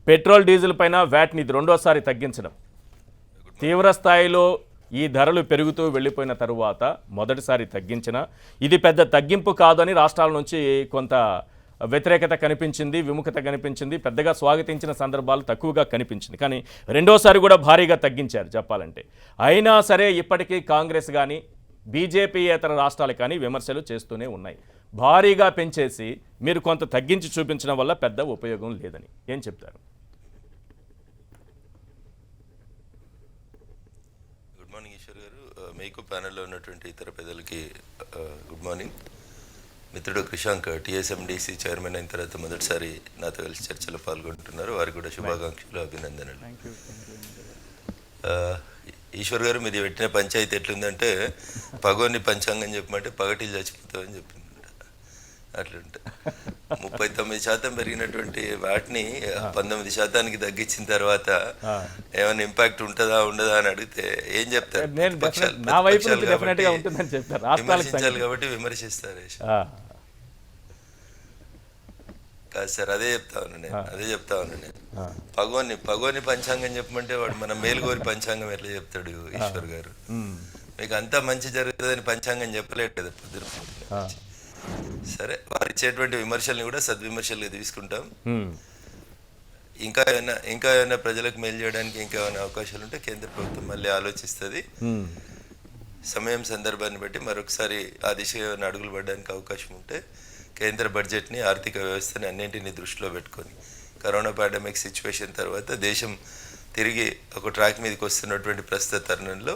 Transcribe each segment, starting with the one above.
Petrol diesel పైన వ్యాట్ని ఇది రెండోసారి తగ్గించడం, తీవ్ర స్థాయిలో ఈ ధరలు పెరుగుతూ వెళ్ళిపోయిన తరువాత మొదటిసారి తగ్గించిన ఇది పెద్ద తగ్గింపు కాదని రాష్ట్రాల నుంచి కొంత వ్యతిరేకత కనిపించింది, విముఖత కనిపించింది, పెద్దగా స్వాగతించిన సందర్భాలు తక్కువగా కనిపించింది. కానీ రెండోసారి కూడా భారీగా తగ్గించారు చెప్పాలంటే. అయినా సరే ఇప్పటికీ కాంగ్రెస్ కానీ బీజేపీయేతర రాష్ట్రాలు కానీ విమర్శలు చేస్తూనే ఉన్నాయి. భారీగా పెంచేసి మీరు కొంత తగ్గించి చూపించడం వల్ల పెద్ద ఉపయోగం లేదని ఏం చెప్తారు? గుడ్ మార్నింగ్ ఈశ్వర్ గారు, మీకు ప్యానెల్లో ఉన్నటువంటి ఇతర పెద్దలకి గుడ్ మార్నింగ్. మిత్రుడు క్రిషాంక్ టీఎస్ఎండిసి చైర్మన్ అయిన తర్వాత మొదటిసారి నాతో కలిసి చర్చలో పాల్గొంటున్నారు. వారికి కూడా శుభాకాంక్షలు, అభినందనలు. ఈశ్వర్ గారు, మీరు పెట్టిన పంచాయతీ ఎట్లుందంటే పగోని పంచాంగం చెప్పమంటే పగటిలు చచ్చిపోతామని చెప్పింది. అట్లుంటే 39% పెరిగినటువంటి వాటిని 19% తగ్గించిన తర్వాత ఏమైనా ఇంపాక్ట్ ఉంటుందా ఉండదా అని అడిగితే ఏం చెప్తారు? విమర్శించాలి కాబట్టి విమర్శిస్తారు కాదు సార్, అదే చెప్తా ఉన్నాను నేను. పగోని పంచాంగం చెప్పమంటే వాడు మన మేలుగోరి పంచాంగం ఎట్లా చెప్తాడు ఈశ్వర్ గారు? మీకు అంతా మంచి జరుగుతుందని పంచాంగం చెప్పలేడు కదా పొద్దున. సరే, వారు ఇచ్చేటువంటి విమర్శల్ని కూడా సద్విమర్శలుగా తీసుకుంటాం. ఇంకా ఏమైనా ప్రజలకు మేలు చేయడానికి ఇంకా ఏమైనా అవకాశాలు ఉంటే కేంద్ర ప్రభుత్వం మళ్ళీ ఆలోచిస్తుంది. సమయం సందర్భాన్ని బట్టి మరొకసారి ఆ దిశగా ఏమైనా అడుగులు పడడానికి అవకాశం ఉంటే కేంద్ర బడ్జెట్ని, ఆర్థిక వ్యవస్థని అన్నింటినీ దృష్టిలో పెట్టుకొని కరోనా పాండమిక్ సిచ్యువేషన్ తర్వాత దేశం తిరిగి ఒక ట్రాక్ మీదకి వస్తున్నటువంటి ప్రస్తుత తరుణంలో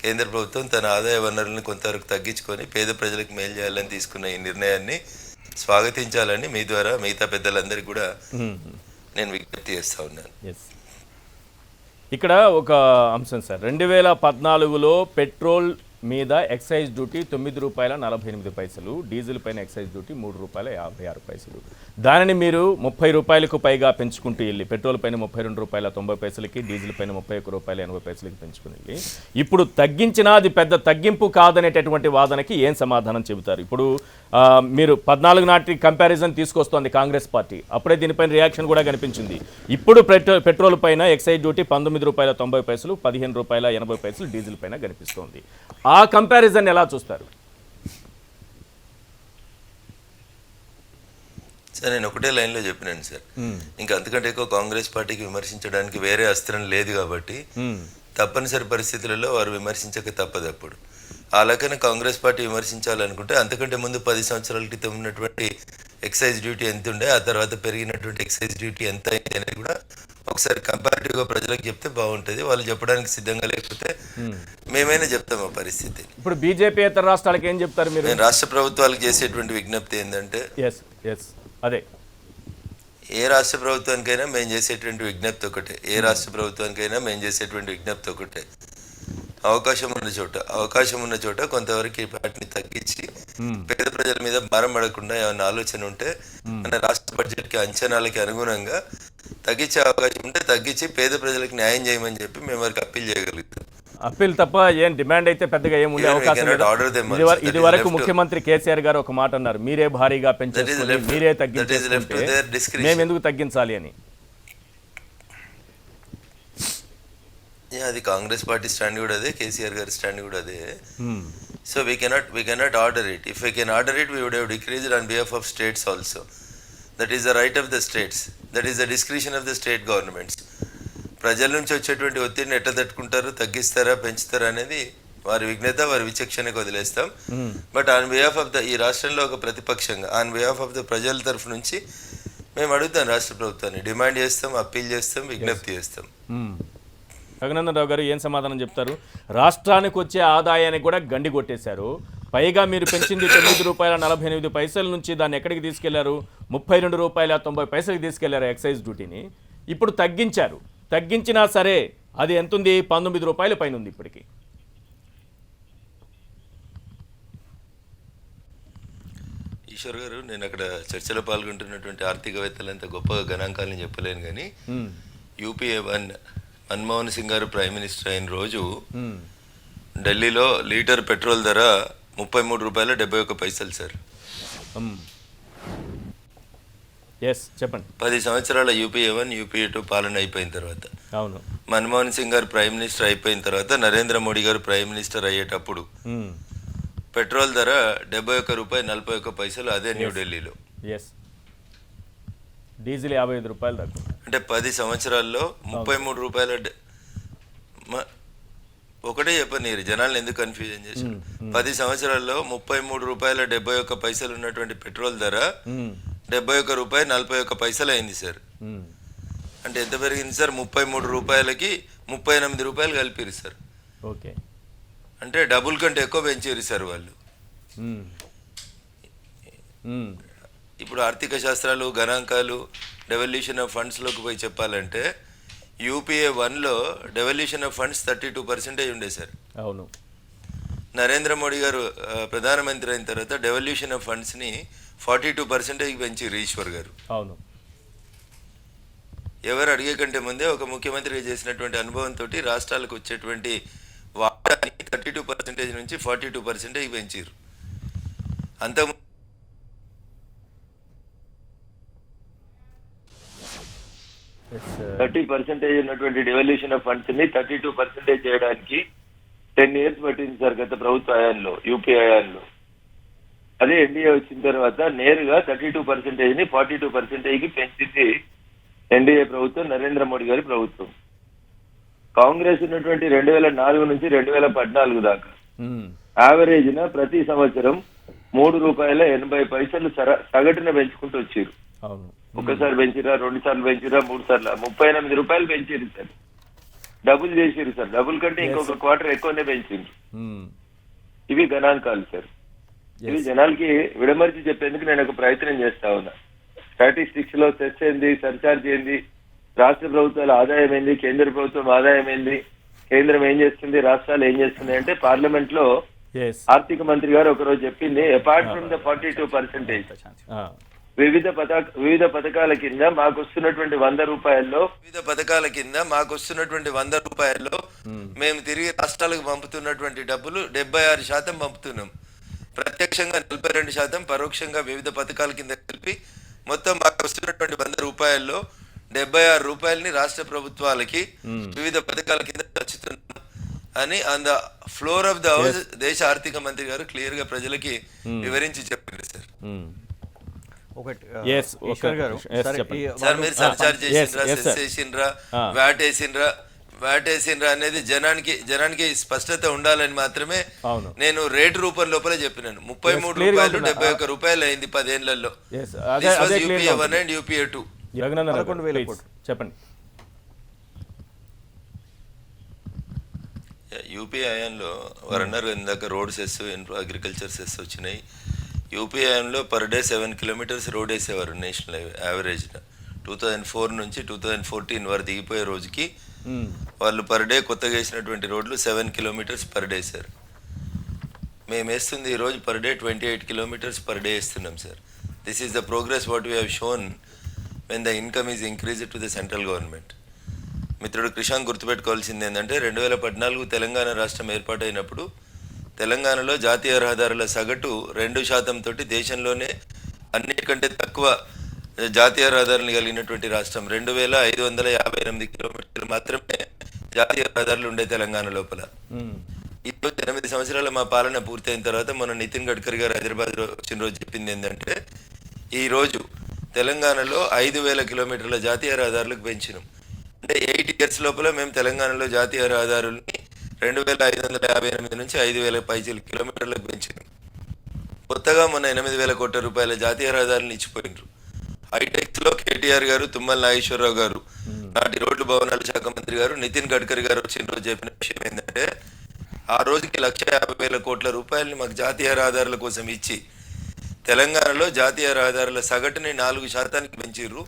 కేంద్ర ప్రభుత్వం తన ఆదాయ వనరులను కొంతవరకు తగ్గించుకొని పేద ప్రజలకు మేలు చేయాలని తీసుకున్న ఈ నిర్ణయాన్ని స్వాగతించాలని మీ ద్వారా మిగతా పెద్దలందరికీ కూడా నేను విజ్ఞప్తి చేస్తా ఉన్నాను. ఇక్కడ ఒక అంశం సార్, 2014లో పెట్రోల్ మీద ఎక్సైజ్ డ్యూటీ ₹9.48, డీజిల్ పైన ఎక్సైజ్ డ్యూటీ ₹3.56. దానిని మీరు ₹30 పైగా పెంచుకుంటూ వెళ్ళి పెట్రోల్ పైన ₹32.90, డీజిల్ పైన ₹31.80 పెంచుకుని వెళ్ళి ఇప్పుడు తగ్గించినా అది పెద్ద తగ్గింపు కాదనేటటువంటి వాదనకి ఏం సమాధానం చెబుతారు? ఇప్పుడు మీరు 14 నాటి కంపారిజన్ తీసుకొస్తోంది కాంగ్రెస్ పార్టీ, అప్పుడే దీనిపైన రియాక్షన్ కూడా కనిపించింది. ఇప్పుడు పెట్రోల్ పైన ఎక్సైజ్ డ్యూటీ ₹19.90, ₹15.80 డీజిల్ పైన కనిపిస్తోంది. ఆ కంపారిజన్ ఎలా చూస్తారు? సార్, నేను ఒకటే లైన్లో చెప్పినాను సార్, ఇంకా అంతకంటే ఎక్కువ కాంగ్రెస్ పార్టీకి విమర్శించడానికి వేరే అస్త్రం లేదు కాబట్టి తప్పనిసరి పరిస్థితులలో వారు విమర్శించక తప్పదు. అప్పుడు ఆ లెక్కన కాంగ్రెస్ పార్టీ విమర్శించాలనుకుంటే అంతకంటే ముందు 10 సంవత్సరాల క్రితం ఉన్నటువంటి ఎక్సైజ్ డ్యూటీ ఎంత ఉండే, ఆ తర్వాత పెరిగినటువంటి ఎక్సైజ్ డ్యూటీ ఎంత అయింది అనేది కూడా ఒకసారి కంపారిటివ్గా ప్రజలకు చెప్తే బాగుంటుంది. వాళ్ళు చెప్పడానికి సిద్ధంగా లేకపోతే మేమైనా చెప్తాం ఆ పరిస్థితి. ఇప్పుడు బీజేపీ ఇతర రాష్ట్రాలకు ఏం చెప్తారు మీరు? నేను రాష్ట్ర ప్రభుత్వాలకు చేసేటువంటి విజ్ఞప్తి ఏంటంటే, అదే ఏ రాష్ట్ర ప్రభుత్వానికైనా మేము చేసేటువంటి విజ్ఞప్తి ఒకటే, అవకాశం ఉన్న చోట కొంతవరకు వాటిని తగ్గించి పేద ప్రజల మీద భారం పడకుండా ఏమైనా ఆలోచన ఉంటే మన రాష్ట్ర బడ్జెట్ కి అంచనాలకి అనుగుణంగా తగ్గించే అవకాశం ఉంటే తగ్గించి పేద ప్రజలకు న్యాయం చేయమని చెప్పి మేము వారికి అప్పీల్ చేయగలుగుతాం. అప్పీల్ తప్ప ఏం డిమాండ్ అయితే పెద్దగా ఏముండే అవకాశం లేదు. ఇది వరకు ముఖ్యమంత్రి కేసీఆర్ గారు ఒక మాట అన్నారు, మీరే భారీగా పెంచేసుకుని మీరే తగ్గించేసుకుంటే మేము ఎందుకు తగ్గించాలి అని. అది కాంగ్రెస్ పార్టీ స్టాండ్ కూడా అదే, కేసీఆర్ గారి స్టాండ్ కూడా అదే. So we cannot order it. If we can order it, we would have decreased on behalf of states also. That is the right of the states. That is the discretion of the state governments. ప్రజల నుంచి వచ్చేటువంటి ఒత్తిడిని ఎట్లా తట్టుకుంటారు, తగ్గిస్తారా పెంచుతారా అనేది వారి విఘ్నత, వారి విచక్షణకు వదిలేస్తాం. But on behalf of the, ఈ రాష్ట్రంలో ఒక ప్రతిపక్షంగా ఆన్ బిహాఫ్ ఆఫ్ ద ప్రజల తరఫు నుంచి మేము అడుగుతాం, రాష్ట్ర ప్రభుత్వాన్ని డిమాండ్ చేస్తాం, అప్పీల్ చేస్తాం, విజ్ఞప్తి చేస్తాం. రఘునందన్ రావు గారు ఏం సమాధానం చెప్తారు? రాష్ట్రానికి వచ్చే ఆదాయానికి కూడా గండి కొట్టేశారు. పైగా మీరు పెంచింది ₹9.48 నుంచి దాన్ని ఎక్కడికి తీసుకెళ్లారు? ₹32.90 తీసుకెళ్లారు ఎక్సైజ్ డ్యూటీని. ఇప్పుడు తగ్గించారు. తగ్గించినా సరే అది ఎంత ఉంది? ₹19 పైన ఉంది ఇప్పటికి. ఈశ్వర్ గారు, నేను అక్కడ చర్చలో పాల్గొంటున్నటువంటి ఆర్థికవేత్తలంతా గొప్ప గణాంకాలను చెప్పలేను కానీ యూపీఏ మన్మోహన్ సింగ్ గారు ప్రైమ్ మినిస్టర్ అయిన రోజు ఢిల్లీలో లీటర్ పెట్రోల్ ధర ₹33.71 సార్. ఎస్ చెప్పండి. 10 సంవత్సరాల యూపీఏ 1 యూపీఏ 2 పాలన అయిపోయిన తర్వాత, అవును. మన్మోహన్ సింగ్ గారు ప్రైమ్ మినిస్టర్ అయిపోయిన తర్వాత, నరేంద్ర మోడీ గారు ప్రైమ్ మినిస్టర్ అయ్యేటప్పుడు పెట్రోల్ ధర 71 రూపాయి 41 పైసలు, అదే న్యూఢిల్లీలో. ఎస్, డీజిల్ 55 రూపాయలు తక్కువ. అంటే 10 సంవత్సరాల్లో 33 రూపాయల ఒకటే చెప్పనీరు, జనాలను ఎందుకు కన్ఫ్యూజన్ చేశారు. 10 సంవత్సరాల్లో 33 రూపాయల 71 పైసలు ఉన్నటువంటి పెట్రోల్ ధర 71 రూపాయి 41 పైసలు అయింది సార్. అంటే ఎంత పెరిగింది సార్? 33 రూపాయలకి 38 రూపాయలు కలిపిరు సార్. ఓకే, అంటే డబుల్ కంటే ఎక్కువ పెంచారు సార్ వాళ్ళు. ఇప్పుడు ఆర్థిక శాస్త్రాలు, గణాంకాలు, డెవల్యూషన్ ఆఫ్ ఫండ్స్లోకి పోయి చెప్పాలంటే యూపీఏ 1లో డెవల్యూషన్ ఆఫ్ ఫండ్స్ 32% ఉండే సార్. అవును. నరేంద్ర మోడీ గారు ప్రధానమంత్రి అయిన తర్వాత డెవల్యూషన్ ఆఫ్ ఫండ్స్ని 42% పెంచారు ఈశ్వర్ గారు. అవును. ఎవరు అడిగే కంటే ముందే ఒక ముఖ్యమంత్రిగా చేసినటువంటి అనుభవంతో రాష్ట్రాలకు వచ్చేటువంటి వాటాని 32% నుంచి 42% పెంచారు. అంత 30% ఉన్నటువంటి డెవల్యూషన్ ఆఫ్ ఫండ్స్ ని 32% చేయడానికి 10 years పట్టింది సార్ గత ప్రభుత్వ హయాంలో, యూపీ హయాంలో. అదే ఎన్డీఏ వచ్చిన తర్వాత నేరుగా 32% ని 42% పెంచింది ఎన్డీఏ ప్రభుత్వం, నరేంద్ర మోడీ గారి ప్రభుత్వం. కాంగ్రెస్ ఉన్నటువంటి 2004 నుంచి 2014 దాకా యావరేజ్ న ప్రతి సంవత్సరం 3 రూపాయల 80 పైసలు సగటున పెంచుకుంటూ వచ్చారు. ఒకసారి పెంచిరా, 2 సార్లు పెంచిరా, 3 సార్లు 38 రూపాయలు పెంచారు సార్. డబుల్ చేసారు సార్, డబుల్ కంటే ఇంకొక క్వార్టర్ ఎక్కువనే పెంచారు. ఇవి గణాంకాలు సార్. ఇవి జనాలకి విడమర్చి చెప్పేందుకు నేను ఒక ప్రయత్నం చేస్తా ఉన్నా. స్టాటిస్టిక్స్ లో సెస్ ఏంది, సర్చార్జ్ ఏంది, రాష్ట్ర ప్రభుత్వాల ఆదాయం ఏంది, కేంద్ర ప్రభుత్వం ఆదాయం ఏంది, కేంద్రం ఏం చేస్తుంది, రాష్ట్రాలు ఏం చేస్తున్నాయి అంటే పార్లమెంట్ లో ఆర్థిక మంత్రి గారు ఒకరోజు చెప్పింది, అపార్ట్ ఫ్రమ్ ద 42% వివిధ పథకాల కింద మాకు వస్తున్నటువంటి 100 రూపాయల్లో మేము తిరిగి రాష్ట్రాలకు పంపుతున్నటువంటి డబ్బులు 76% పంపుతున్నాం. ప్రత్యక్షంగా 42%, పరోక్షంగా వివిధ పథకాల కింద కలిపి మొత్తం మాకు వస్తున్నటువంటి 100 రూపాయల్లో 76 రూపాయలని రాష్ట్ర ప్రభుత్వాలకి వివిధ పథకాల కింద పంచుతున్నాం అని on the floor of the house దేశ ఆర్థిక మంత్రి గారు క్లియర్ గా ప్రజలకి వివరించి చెప్పారు సార్. సార్ మీరు సర్చార్జ్ చేసిండ్రా, సెస్ చేసిండ్రా, వ్యాట్ వేసిండ్రా అనేది జనానికి స్పష్టత ఉండాలని మాత్రమే నేను రేటు రూపం లోపలే చెప్పినాను. 33 రూపాయలు 71 రూపాయలు అయింది 10 ఏళ్లలో. UPA 1 and UPA 2. చెప్పండి. యూపీఏ హయాంలో వరన్నర్ ఇందాక రోడ్ సెస్, అగ్రికల్చర్ సెస్ వచ్చినాయి. యూపీఏ హయాంలో పర్ డే 7 kilometers రోడ్ వేసేవారు నేషనల్ హైవే యావరేజ్. 2004 నుంచి 2014 వరకు దిగిపోయే రోజుకి వాళ్ళు పర్ డే కొత్తగా వేసినటువంటి రోడ్లు 7 kilometers పర్ డే సార్. మేము వేస్తుంది ఈరోజు per day 28 kilometers per day వేస్తున్నాం sir. This is the progress what we have shown when the income is increased to the central government. మిత్రుడు క్రిషాంక్ గుర్తుపెట్టుకోవాల్సింది ఏంటంటే 2014 తెలంగాణ రాష్ట్రం ఏర్పాటైనప్పుడు తెలంగాణలో జాతీయ రహదారుల సగటు 2% తోటి దేశంలోనే అన్నిటికంటే తక్కువ జాతీయ రహదారులు కలిగినటువంటి రాష్ట్రం. 2558 కిలోమీటర్లు మాత్రమే జాతీయ రహదారులు ఉండే తెలంగాణ లోపల. ఈరోజు 8 సంవత్సరాల మా పాలన పూర్తయిన తర్వాత మన నితిన్ గడ్కరీ గారు హైదరాబాద్ వచ్చిన రోజు చెప్పింది ఏంటంటే ఈరోజు తెలంగాణలో 5000 కిలోమీటర్ల జాతీయ రహదారులకు పెంచినాం. అంటే 8 years లోపల మేము తెలంగాణలో జాతీయ రహదారుల్ని 2558 నుంచి 5000 కిలోమీటర్లకు పెంచినాం. కొత్తగా మొన్న 8000 కోట్ల రూపాయల జాతీయ రహదారులను ఇచ్చిపోయినారు. హైటెక్స్ లో కేటీఆర్ గారు, తుమ్మల నాగేశ్వరరావు గారు, నాటి రోడ్లు భవనాల శాఖ మంత్రి గారు, నితిన్ గడ్కరీ గారు వచ్చిన రోజు చెప్పిన విషయం ఏంటంటే ఆ రోజుకి 150,000 కోట్ల రూపాయలని మాకు జాతీయ రహదారుల కోసం ఇచ్చి తెలంగాణలో జాతీయ రహదారుల సగటుని 4% పెంచిర్రు.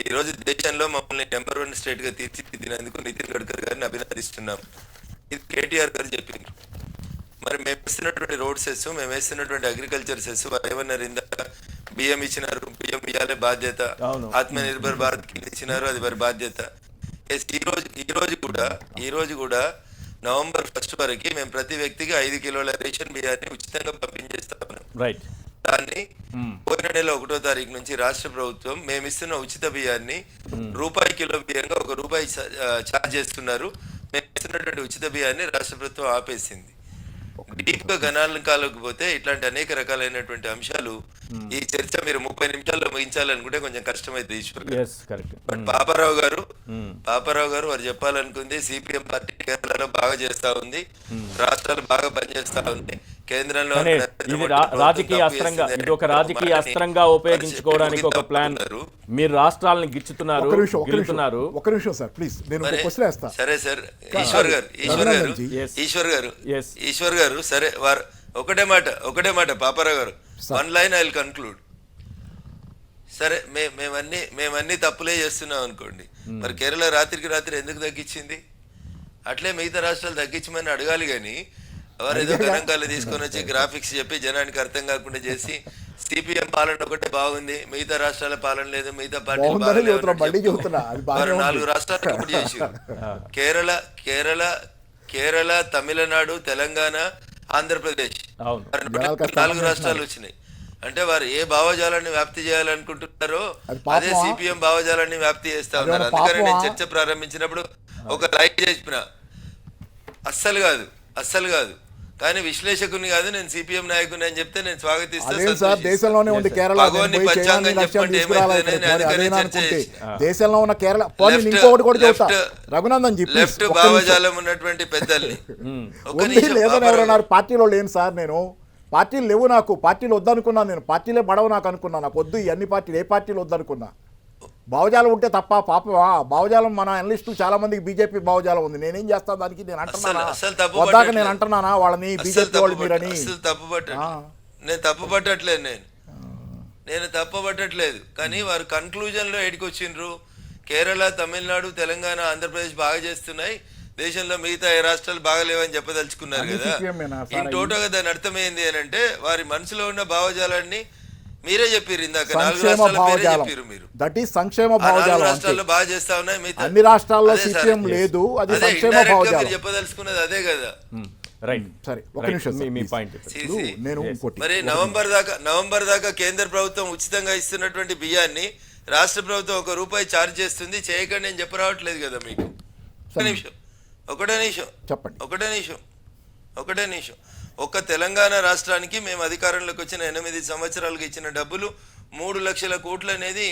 ఈ రోజు దేశంలో మమ్మల్ని నెంబర్ 1 స్టేట్ గా తీర్చిదిద్దినందుకు నితిన్ గడ్కరీ గారిని అభినందిస్తున్నాం. ఇది కేటీఆర్ గారు చెప్పిండ్రు. మరి మేము వేస్తున్నటువంటి రోడ్ సెస్, మేము వేస్తున్నటువంటి అగ్రికల్చర్ సెస్ ఏమన్నారు ఇందాక, బియ్యం ఇచ్చినారు, బియ్యం ఇవ్వాలే బాధ్యత, ఆత్మనిర్భర్ భారత్ కింద ఇచ్చినారు, అది వారి బాధ్యత. ఈ రోజు కూడా November 1 వరకు మేము ప్రతి వ్యక్తికి 5 కిలోల రేషన్ బియ్యాన్ని ఉచితంగా పంపించేస్తా ఉన్నాం. దాన్ని పోయిన నెల 1వ తారీఖు నుంచి రాష్ట్ర ప్రభుత్వం మేమిస్తున్న ఉచిత బియ్యాన్ని రూపాయి కిలో బియ్యంగా ₹1 ఛార్జ్ చేస్తున్నారు. మేము ఇస్తున్నటువంటి ఉచిత బియ్యాన్ని రాష్ట్ర ప్రభుత్వం ఆపేసింది. డీప్ గా గణాంకాలకు పోతే ఇట్లాంటి అనేక రకాలైనటువంటి అంశాలు ఈ చర్చ మీరు 30 నిమిషాల్లో ముగించాలనుకుంటే కొంచెం కష్టమైంది ఈశ్వర్ గారు. బట్ పాపారావు గారు వారు చెప్పాలనుకుంది సిపిఎం పార్టీ కేరళలో బాగా చేస్తా ఉంది, రాష్ట్రాలు బాగా పనిచేస్తా ఉంది, కేంద్రంలో ఇది రాజకీయ అస్త్రంగా, ఇది ఒక రాజకీయ అస్త్రంగా ఉపయోగించుకోవడానికి ఒక ప్లాన్. మీరు రాష్ట్రాలను గిచ్చుతున్నారు, గెలుతున్నారు. ఒక నిమిషం సార్ ప్లీజ్, నేను ఒక క్వశ్చన్ వేస్తా. సరే సార్ ఈశ్వర్ గారు సరే వారు ఒకటే మాట పాపారావు గారు, 1 లైన్ ఐ విల్ కన్క్లూడ్. సరే మేమన్నీ తప్పులే చేస్తున్నాం అనుకోండి, మరి కేరళ రాత్రికి రాత్రి ఎందుకు తగ్గించింది? అట్లే మిగతా రాష్ట్రాలు తగ్గించమని అడగాలి కానీ వారు ఏదో గణాంకాలు తీసుకొని వచ్చి గ్రాఫిక్స్ చెప్పి జనానికి అర్థం కాకుండా చేసి సిపిఎం పాలన ఒకటే బాగుంది, మిగతా రాష్ట్రాల పాలన లేదు, మిగతా పార్టీలు 4 రాష్ట్రాలు ఒకటి చేసారు. కేరళ, తమిళనాడు, తెలంగాణ, ఆంధ్రప్రదేశ్ 4 రాష్ట్రాలు వచ్చినాయి. అంటే వారు ఏ భావజాలాన్ని వ్యాప్తి చేయాలనుకుంటున్నారో అదే సిపిఎం భావజాలాన్ని వ్యాప్తి చేస్తా ఉన్నారు. అందుకని నేను చర్చ ప్రారంభించినప్పుడు ఒక లైక్ చెప్పిన అస్సలు కాదు కానీ విశ్లేషకుని కాదు, నేను సిపిఎం నాయకుని అని చెప్తే నేను స్వాగతిస్తాను. దేశంలోనే ఉంది కేరళ, దేశంలో ఉన్న కేరళ. ఇంకొకటి కూడా చెప్తా రఘునందన్ జీ, లెఫ్ట్ భావజాలం ఉన్నటువంటి పెద్దల్ని ఎవరన్నారు పార్టీలో లేను సార్, నేను పార్టీలు లేవు, నాకు పార్టీలు వద్దనుకున్నాను, నేను పార్టీలే పడవు నాకు అనుకున్నా, నాకు వద్దు ఈ అన్ని పార్టీలు, ఏ పార్టీలు వద్దనుకున్నా. భావజాలం ఉంటే తప్ప పాపమా? భావజాలం మన అనలిస్టులు చాలా మందికి బీజేపీ భావజాలం ఉంది, నేనేం చేస్తాను దానికి? నేను అంటున్నానా వద్దాక, నేను అంటున్నానా వాళ్ళని బీజేపీ వాళ్ళు మీరని? నేను తప్పుపట్టట్లేదు కానీ వారు కన్క్లూజన్ లో ఎడికొచ్చిండ్రు. కేరళ, తమిళనాడు, తెలంగాణ, ఆంధ్రప్రదేశ్ బాగా చేస్తున్నాయి, దేశంలో మిగతా ఏ రాష్ట్రాలు బాగలేవని చెప్పదలుచుకున్నారు కదా. ఇన్ టోటల్ గా దాని అర్థం ఏంది అని అంటే వారి మనసులో ఉన్న భావజాలాన్ని మీరే చెప్పారు ఇందాక, 4 రాష్ట్రాల పేరే చెప్పారు మీరు. దట్ ఈస్ సంక్షేమ భావజాలం. రాష్ట్రాల్లో బాగా చేస్తా ఉన్నాయి, అన్ని రాష్ట్రాల్లో సిపిఎం లేదు, అది సంక్షేమ భావజాలం. చెప్పదలుచుకున్నది అదే కదా. సరే ఒక నిమిషం నేను మరి నవంబర్ దాకా కేంద్ర ప్రభుత్వం ఉచితంగా ఇస్తున్నటువంటి బియ్యాన్ని రాష్ట్ర ప్రభుత్వం ₹1 ఛార్జ్ చేస్తుంది, చేయకండి నేను చెప్పరావట్లేదు కదా మీకు. ఒకటే నిమిషం ఒక్క తెలంగాణ రాష్ట్రానికి మేము అధికారంలోకి వచ్చిన 8 సంవత్సరాలకు ఇచ్చిన డబ్బులు 3 లక్షల కోట్లు అనేది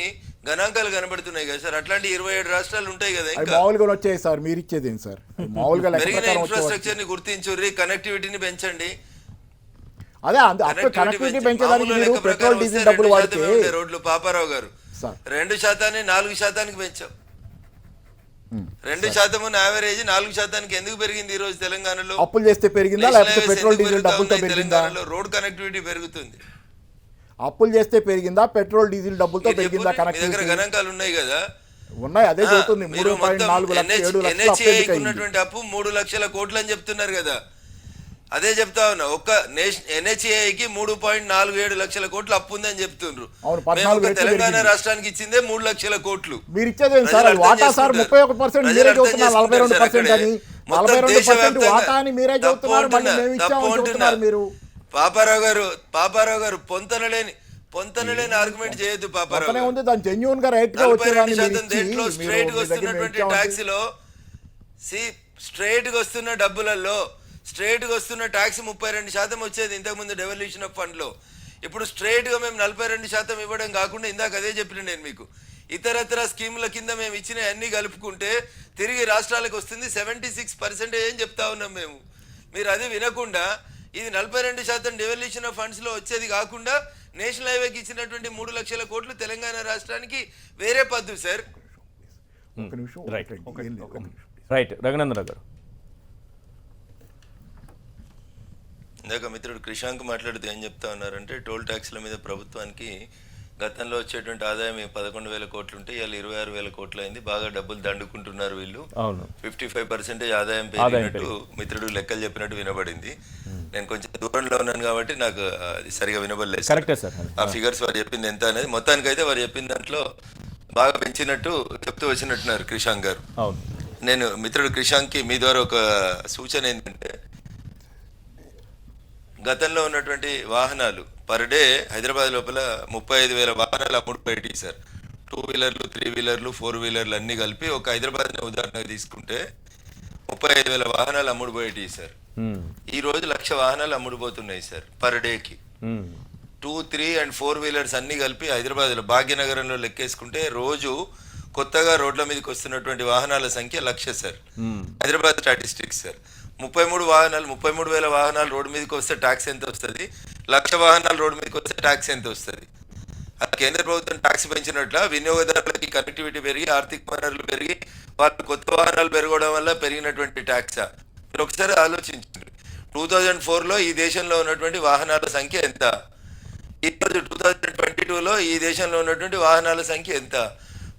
గణాంకాలు కనబడుతున్నాయి కదా సార్. అట్లాంటి 27 రాష్ట్రాలు ఉంటాయి కదా. ఇంకా మామూలుగా వచ్చాయి సార్, మీరు ఇచ్చేది సార్? మామూలుగా పెరిగిన ఇన్ఫ్రాస్ట్రక్చర్ ని గుర్తించుర్రి, కనెక్టివిటీని పెంచండి. అదే కనెక్టివిటీ పెంచడానికి మీరు పెట్రోల్ డీజిల్ డబ్బులు వాడితే రోడ్లు పాపారావు గారు 2% 4% పెంచాం. 2% యావరేజ్ 4% ఎందుకు పెరిగింది ఈ రోజు తెలంగాణలో? అప్పులు చేస్తే పెరిగిందా లేకపోతే పెట్రోల్ డీజిల్ డబ్బులతో పెరిగిందా? రోడ్ కనెక్టివిటీ పెరుగుతుంది. అప్పులు చేస్తే పెరిగిందా, పెట్రోల్ డీజిల్ డబ్బులతో పెరిగిందా? కనెక్టివిటీ గణాంకాలు ఉన్నాయి కదా. ఉన్నాయి, అదే చెబుతుంది. 3.4 ఉన్నటువంటి అప్పు 3 లక్షల కోట్లు అని చెప్తున్నారు కదా. అదే చెప్తా ఉన్నా, ఒక్క ఎన్హెచ్ఏకి 3.47 లక్షల కోట్లు అప్పు ఉందని చెప్తుండ్రు. తెలంగాణ రాష్ట్రానికి ఇచ్చిందే 3 లక్షల కోట్లు. మీరు ఇచ్చేది సార్ వాటా సార్ 31%, మీరే చెబుతున్నారు 42% అని. 42% వాటా అని మీరే చెబుతున్నారు, మళ్ళీ మేము ఇచ్చామని చెబుతున్నారు మీరు. పాపారావు గారు పొంతనలేని ఆర్గ్యుమెంట్ చేయొద్దు పాపారావు. ఉంది దాని జెన్యూన్ గా రైట్ గా దేంట్లో స్ట్రైట్ గా వస్తున్నటువంటి ట్యాక్స్ లో స్ట్రైట్ గా వస్తున్న డబ్బులలో స్ట్రైట్ గా వస్తున్న ట్యాక్స్ 32% వచ్చేది ఇంతకుముందు డెవల్యూషన్ ఆఫ్ ఫండ్ లో. ఇప్పుడు స్ట్రైట్ గా మేము 42% ఇవ్వడం కాకుండా ఇందాక అదే చెప్పిన నేను మీకు, ఇతరత్ర స్కీముల కింద మేము ఇచ్చిన అన్ని కలుపుకుంటే తిరిగి రాష్ట్రాలకు వస్తుంది 76% అని చెప్తా ఉన్నాం మేము. మీరు అది వినకుండా ఇది 42% డెవల్యూషన్ ఆఫ్ ఫండ్స్ లో వచ్చేది కాకుండా నేషనల్ హైవేకి ఇచ్చినటువంటి 3 లక్షల కోట్లు తెలంగాణ రాష్ట్రానికి వేరే పద్దు సార్. రైట్ రఘునందన్ గారు. ఇందాక మిత్రుడు క్రిషాంక్ మాట్లాడుతూ ఏం చెప్తా ఉన్నారంటే, టోల్ ట్యాక్స్ల మీద ప్రభుత్వానికి గతంలో వచ్చేటువంటి ఆదాయం 11,000 కోట్లు ఉంటే ఇవాళ 26,000 కోట్లు అయింది, బాగా డబ్బులు దండుకుంటున్నారు వీళ్ళు, 55% ఆదాయం పెరిగినట్టు మిత్రుడు లెక్కలు చెప్పినట్టు వినబడింది. నేను కొంచెం దూరంలో ఉన్నాను కాబట్టి నాకు అది సరిగా వినబడలేదు. ఆ ఫిగర్స్ వారు చెప్పింది ఎంత అనేది, మొత్తానికైతే వారు చెప్పిన దాంట్లో బాగా పెంచినట్టు చెప్తూ వచ్చినట్టున్నారు క్రిషాంక్ గారు. నేను మిత్రుడు క్రిషాంక్కి మీ ద్వారా ఒక సూచన ఏంటంటే, గతంలో ఉన్నటువంటి వాహనాలు పర్ డే హైదరాబాద్ లోపల 35,000 వాహనాలు అమ్ముడుపోయేటి సార్. 2 వీలర్లు, 3 వీలర్లు, 4 వీలర్లు అన్ని కలిపి ఒక హైదరాబాద్ని ఉదాహరణగా తీసుకుంటే 35,000 వాహనాలు అమ్ముడుపోయేటి సార్. ఈ రోజు 1,00,000 వాహనాలు అమ్ముడుపోతున్నాయి సార్ పర్ డేకి. 2, 3 అండ్ 4 వీలర్స్ అన్ని కలిపి హైదరాబాద్లో భాగ్యనగరంలో లెక్కేసుకుంటే రోజు కొత్తగా రోడ్ల మీదకి వస్తున్నటువంటి వాహనాల సంఖ్య 1,00,000 సార్. Hyderabad statistics sir. 33,000 వాహనాలు రోడ్డు మీదకి వస్తే ట్యాక్స్ ఎంత వస్తుంది? 1,00,000 వాహనాలు రోడ్డు మీదకి వస్తే ట్యాక్స్ ఎంత వస్తుంది? కేంద్ర ప్రభుత్వం ట్యాక్స్ పెంచినట్ల వినియోగదారులకి కనెక్టివిటీ పెరిగి, ఆర్థిక వనరులు పెరిగి, వాళ్ళు కొత్త వాహనాలు పెరగడం వల్ల పెరిగినటువంటి ట్యాక్సా? మీరు ఒకసారి ఆలోచించండి. 2004లో ఈ దేశంలో ఉన్నటువంటి వాహనాల సంఖ్య ఎంత? ఈరోజు 2022లో ఈ దేశంలో ఉన్నటువంటి వాహనాల సంఖ్య ఎంత?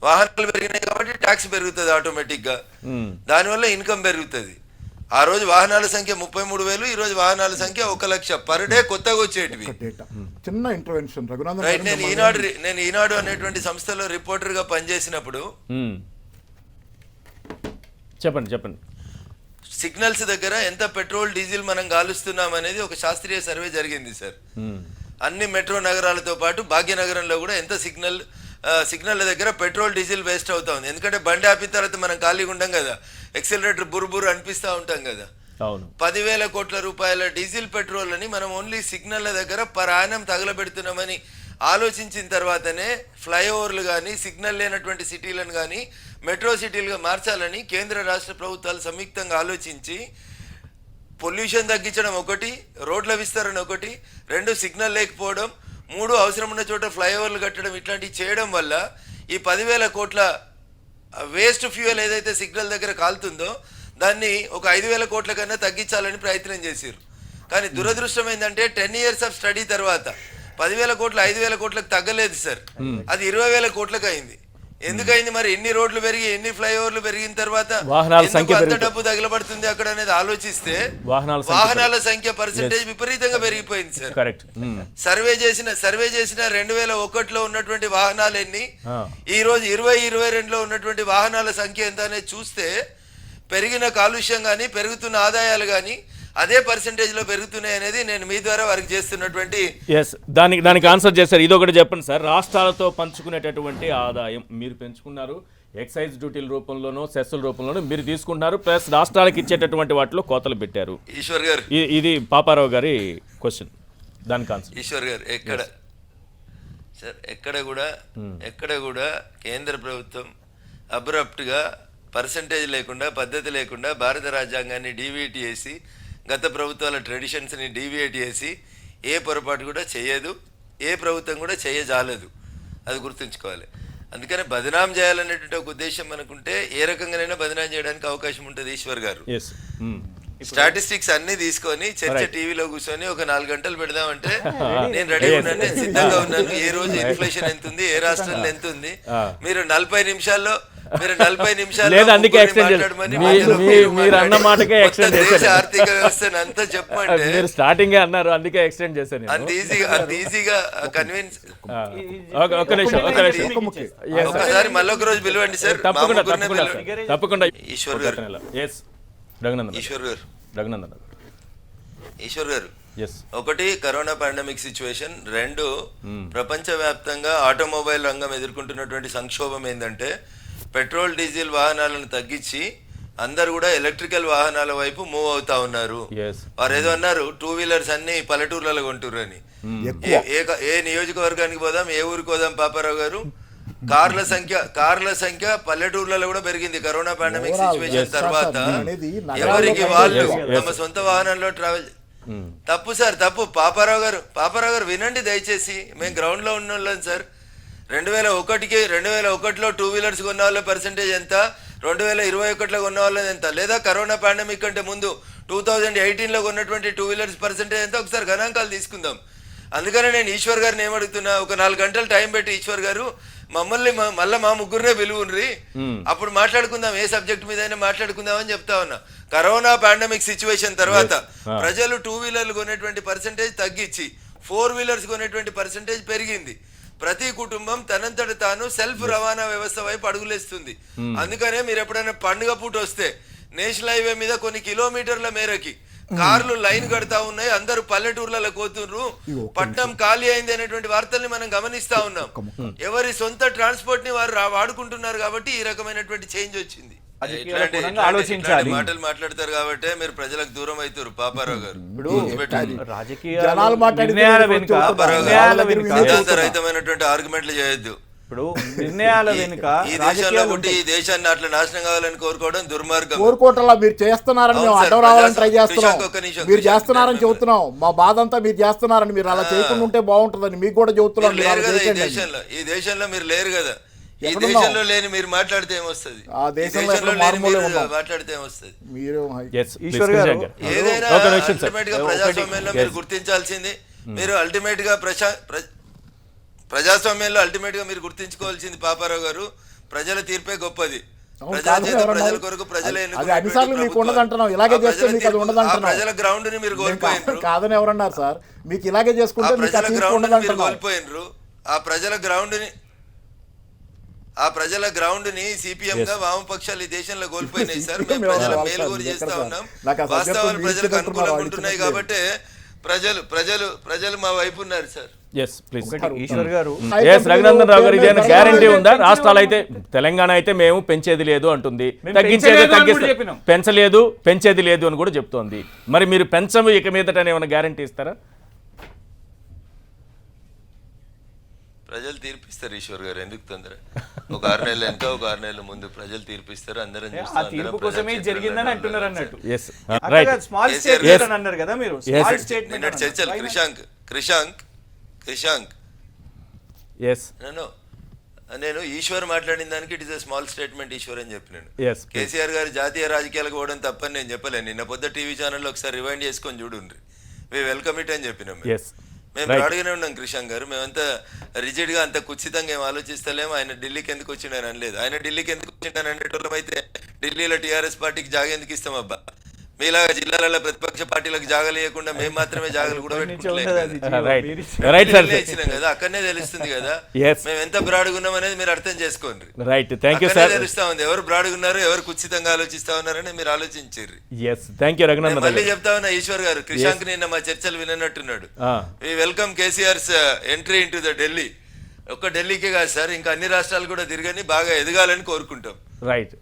వాహనాలు పెరిగినాయి కాబట్టి ట్యాక్స్ పెరుగుతుంది ఆటోమేటిక్గా. దానివల్ల ఇన్కమ్ పెరుగుతుంది. ఆ రోజు వాహనాల సంఖ్య 33,000, ఈ రోజు వాహనాల సంఖ్య 1,00,000 పర్ డే కొత్తగా వచ్చేటివి. చిన్న ఇంటర్వెన్షన్ రఘునందన్. రైట్. నేను ఈనాడు అనేటువంటి సంస్థలో రిపోర్టర్ గా పనిచేసినప్పుడు చెప్పండి. సిగ్నల్స్ దగ్గర ఎంత పెట్రోల్, డీజిల్ మనం గాలుస్తున్నాం అనేది ఒక శాస్త్రీయ సర్వే జరిగింది సార్. అన్ని మెట్రో నగరాలతో పాటు భాగ్యనగరంలో కూడా ఎంత సిగ్నల్ దగ్గర పెట్రోల్, డీజిల్ వేస్ట్ అవుతా ఉంది. ఎందుకంటే బండి ఆపిన తర్వాత మనం ఖాళీగా ఉంటాం కదా, ఎక్సిలరేటర్ బుర్బుర్ అనిపిస్తూ ఉంటాం కదా. 10,000 కోట్ల రూపాయల డీజిల్, పెట్రోల్ అని మనం ఓన్లీ సిగ్నల్ దగ్గర పరాయణం తగలబెడుతున్నామని ఆలోచించిన తర్వాతనే ఫ్లైఓవర్లు కానీ, సిగ్నల్ లేనటువంటి సిటీలను కానీ మెట్రో సిటీలుగా మార్చాలని కేంద్ర రాష్ట్ర ప్రభుత్వాలు సంయుక్తంగా ఆలోచించి పొల్యూషన్ తగ్గించడం ఒకటి, రోడ్ల విస్తరణ ఒకటి, 2 సిగ్నల్ లేకపోవడం, 3 అవసరం ఉన్న చోట ఫ్లైఓవర్లు కట్టడం, ఇట్లాంటివి చేయడం వల్ల ఈ 10,000 కోట్ల వేస్ట్ ఫ్యూయల్ ఏదైతే సిగ్నల్ దగ్గర కాలుతుందో దాన్ని ఒక 5,000 కోట్ల కన్నా తగ్గించాలని ప్రయత్నం చేశారు. కానీ దురదృష్టం ఏంటంటే 10 years ఆఫ్ స్టడీ తర్వాత 10,000 కోట్లు 5,000 కోట్లకు తగ్గలేదు సార్. అది 20,000 కోట్లకు అయింది. ఎందుకైంది మరి? ఎన్ని రోడ్లు పెరిగి, ఎన్ని ఫ్లైఓవర్లు పెరిగిన తర్వాత అంత డబ్బు తగలబడుతుంది అక్కడ అనేది ఆలోచిస్తే వాహనాల సంఖ్య పర్సెంటేజ్ విపరీతంగా పెరిగిపోయింది సార్. సర్వే చేసిన 2001లో ఉన్నటువంటి వాహనాలు ఎన్ని, ఈ రోజు 2022లో ఉన్నటువంటి వాహనాల సంఖ్య ఎంత అనేది చూస్తే పెరిగిన కాలుష్యం కానీ, పెరుగుతున్న ఆదాయాలు కానీ అదే పర్సెంటేజ్ లో పెరుగుతున్నాయి అనేది నేను మీ ద్వారా వారికి చేస్తున్నటువంటి. దానికి ఆన్సర్ చేశారు. ఇది ఒకటి చెప్పండి సార్. రాష్ట్రాలతో పంచుకునేటటువంటి ఆదాయం మీరు పెంచుకున్నారు, ఎక్సైజ్ డ్యూటీల రూపంలోనూ, సెస్సుల రూపంలోనూ మీరు తీసుకుంటున్నారు, ప్లస్ రాష్ట్రాలకు ఇచ్చేటటువంటి వాటిలో కోతలు పెట్టారు. ఈశ్వర్ గారు, ఇది పాపారావు గారి క్వశ్చన్, దానికి ఆన్సర్. ఈశ్వర్ గారు, ఎక్కడ కూడా కేంద్ర ప్రభుత్వం అబ్రప్ట్ గా పర్సంటేజ్ లేకుండా, పద్ధతి లేకుండా భారత రాజ్యాంగాన్ని డీవియేట్ చేసి, గత ప్రభుత్వాల ట్రెడిషన్స్ని డీవియేట్ చేసి ఏ పొరపాటు కూడా చేయదు, ఏ ప్రభుత్వం కూడా చేయజాలదు. అది గుర్తుంచుకోవాలి. అందుకని బదనాం చేయాలనేటువంటి ఒక ఉద్దేశం మనకుంటే ఏ రకంగానైనా బదనాం చేయడానికి అవకాశం ఉంటుంది. ఈశ్వర్ గారు, స్టాటిస్టిక్స్ అన్ని తీసుకొని చర్చ టీవీలో కూర్చొని ఒక 4 గంటలు పెడదామంటే నేను రెడీ ఉన్నాను, నేను సిద్ధంగా ఉన్నాను. ఏ రోజు ఇన్ఫ్లేషన్ ఎంత ఉంది, ఏ రాష్ట్రంలో ఎంత ఉంది, మీరు 40 నిమిషాల్లో అందుకే ఎక్స్టెండ్ మీరు అన్న మాటకే ఎక్స్టెండ్ చేశారు. ఆర్థిక వ్యవస్థను అంతా చెప్పండి, మీరు స్టార్టింగ్ అందుకే ఎక్స్టెండ్ చేశాను. అంత ఈజీగా కన్విన్స్. ఒకసారి మళ్ళొక రోజు పిలవండి సార్. తప్పకుండా. ఈశ్వర్ గారు, ఒకటి కరోనా పాండమిక్ సిచ్యువేషన్, 2 ప్రపంచవ్యాప్తంగా ఆటోమొబైల్ రంగం ఎదుర్కొంటున్నటువంటి సంక్షోభం ఏంటంటే పెట్రోల్, డీజిల్ వాహనాలను తగ్గించి అందరు కూడా ఎలక్ట్రికల్ వాహనాల వైపు మూవ్ అవుతా ఉన్నారు. వారు ఏదో అన్నారు 2 వీలర్స్ అన్ని పల్లెటూర్లలో కొంటుర్రు అని. ఏ నియోజకవర్గానికి పోదాం, ఏ ఊరికి పోదాం పాపారావు గారు, కార్ల సంఖ్య పల్లెటూర్లలో కూడా పెరిగింది కరోనా పాండమిక్ సిచ్యువేషన్ తర్వాత. ఎవరికి వాళ్ళు తమ సొంత వాహనంలో ట్రావెల్. తప్పు సార్, తప్పు. పాపారావు గారు వినండి దయచేసి. మేము గ్రౌండ్ లో ఉన్న వాళ్ళం సార్. 2001లో 2 వీలర్స్ కొన్న వాళ్ళ పర్సెంటేజ్ ఎంత, 2021లో కొన్న వాళ్ళది ఎంత, లేదా కరోనా పాండమిక్ కంటే ముందు 2018లో కొన్నటువంటి 2 వీలర్స్ పర్సెంటేజ్ ఎంత, ఒకసారి గణాంకాలు తీసుకుందాం. అందుకనే నేను ఈశ్వర్ గారిని ఏమడుగుతున్నా, ఒక 4 గంటలు టైం పెట్టి ఈశ్వర్ గారు మమ్మల్ని మళ్ళీ మా ముగ్గురునే పిలువుండ్రి, అప్పుడు మాట్లాడుకుందాం, ఏ సబ్జెక్ట్ మీద అయినా మాట్లాడుకుందాం అని చెప్తా ఉన్నా. కరోనా పాండమిక్ సిచ్యువేషన్ తర్వాత ప్రజలు 2 వీలర్లు కొనేటువంటి పర్సెంటేజ్ తగ్గించి 4 వీలర్స్ కొనేటువంటి పర్సెంటేజ్ పెరిగింది. ప్రతి కుటుంబం తనంతట తాను సెల్ఫ్ రవాణా వ్యవస్థ వైపు అడుగులేస్తుంది. అందుకనే మీరు ఎప్పుడైనా పండుగ పూట వస్తే నేషనల్ హైవే మీద కొన్ని కిలోమీటర్ల మేరకి కార్లు లైన్ కడతా ఉన్నాయి, అందరూ పల్లెటూర్లలో పోతున్నారు, పట్నం ఖాళీ అయింది అనేటువంటి వార్తల్ని మనం గమనిస్తా ఉన్నాం. ఎవరి సొంత ట్రాన్స్పోర్ట్ ని వారు వాడుకుంటున్నారు కాబట్టి ఈ రకమైనటువంటి చేంజ్ వచ్చింది. ఆలోచించాలి. మాటలు మాట్లాడతారు కాబట్టి మీరు ప్రజలకు దూరం అవుతారు పాపారావు గారు. జనాలు నిర్ణయాల వెనుక సిద్ధాంతరహితమైనటువంటి ఆర్గ్యుమెంట్లు చేయొద్దు. ఇప్పుడు నిర్ణయాల వెనుక ఈ దేశంలో పుట్టి ఈ దేశాన్ని అట్లా నాశనం కావాలని కోరుకోవడం దుర్మార్గం. కోరుకోవటంలా మీరు చేస్తున్నారని మేము అడ్డం రావాలని ట్రై చేస్తున్నాం. మీరు చేస్తున్నారని చెబుతున్నాం. మా బాధ అంతా మీరు చేస్తున్నారని, మీరు అలా చేయకుండా ఉంటే బాగుంటుందని మీకు కూడా చెబుతున్నాం. లేరు కదా ఈ దేశంలో మీరు లేరు కదా. ఈ దేశంలో లేని మీరు మాట్లాడితే ఏమొస్తుంది? ఆ దేశంలో మాట్లాడితే ఏమొస్తుంది? మీరు ఈశ్వర్ గారు ఏదైనా అల్టిమేట్ గా ప్రజాస్వామ్యంలో మీరు గుర్తించాల్సింది, మీరు అల్టిమేట్ గా ప్రజాస్వామ్యంలో అల్టిమేట్ గా మీరు గుర్తించుకోవాల్సింది పాపారావు గారు, ప్రజల తీర్పే గొప్పది. ప్రజల కొరకు ప్రజలే ప్రజల గ్రౌండ్ ని మీరు కోల్పోయినరు. కాదని ఎవరన్నారు సార్? మీకు ఇలాగే చేసుకుంటే ప్రజల గ్రౌండ్ ని మీరు కోల్పోయినరు. ఆ ప్రజల గ్రౌండ్ ని సిపిఎం గా వామపక్షాలు ఈ దేశంలో కోల్పోయినాయి సార్. మేము ప్రజల మేలు కోరి చేస్తా ఉన్నాం. వాస్తవాలు ప్రజలకు అనుకూలంగా ఉంటున్నాయి కాబట్టి ప్రజలు మా వైపు ఉన్నారు సార్. ఈశ్వర్ గారు రఘునందన్ రావు గారు ఇదేనా గ్యారంటీ ఉందా? రాష్ట్రాలు అయితే, తెలంగాణ అయితే మేము పెంచేది లేదు అంటుంది, తగ్గించేది పెంచలేదు, పెంచేది లేదు అని కూడా చెప్తోంది. మరి మీరు పెంచము ఇక మీదట ఏమైనా గ్యారంటీ ఇస్తారా? ప్రజలు తీర్పిస్తారు ఈశ్వర్ గారు, ఎందుకు తొందర? ఒక 6 నెలల వెనుక, ఒక 6 నెలల ముందు ప్రజలు తీర్పిస్తారు. అందరం తీర్పు కోసమే జరిగిందని అంటున్నారు అన్నట్టు. నిన్నటి చర్చలు క్రిషాంక్ నేను ఈశ్వర్ మాట్లాడిన దానికి it is a small statement Eshwar అని చెప్పినాను. కేసీఆర్ గారు జాతీయ రాజకీయాలకు పోవడం తప్పని నేను చెప్పలేను. నిన్న పొద్దు టీవీ ఛానల్లో ఒకసారి రివైండ్ చేసుకొని చూడండి. వి వెల్కమ్ ఇట్ అని చెప్పినాం. మేము అడిగినే ఉన్నాం క్రిషాంక్ గారు, మేమంతా రిజిడ్ గా అంత కుచితంగా ఏం ఆలోచిస్తలేము. ఆయన ఢిల్లీకి ఎందుకు వచ్చిండని అనలేదు. ఆయన ఢిల్లీకి ఎందుకు వచ్చిండని అనేటోళ్ళం అయితే ఢిల్లీలో టీఆర్ఎస్ పార్టీకి జాగా ఎందుకు ఇస్తాం అబ్బా? మీలాగా జిల్లాలలో ప్రతిపక్ష పార్టీలకు జాగా లేకుండా మేము మాత్రమే జాగాలు కూడా ఇచ్చినాం కదా. అక్కడనే తెలుస్తుంది కదా మేము ఎంత బ్రాడ్గా ఉన్నాం అనేది మీరు అర్థం చేసుకోండి. తెలుస్తా ఉంది ఎవరు బ్రాడ్గా ఉన్నారు, ఎవరు కుచితంగా ఆలోచిస్తా ఉన్నారని మీరు ఆలోచించారు. మళ్ళీ చెప్తా ఉన్నా ఈశ్వర్ గారు, క్రిషాంక్ నిన్న మా చర్చలు వినట్టున్నాడు. We welcome KCR's entry into the Delhi. ఒక్క ఢిల్లీకే కాదు సార్, ఇంకా అన్ని రాష్ట్రాలు కూడా తిరగని బాగా ఎదగాలని కోరుకుంటాం. రైట్.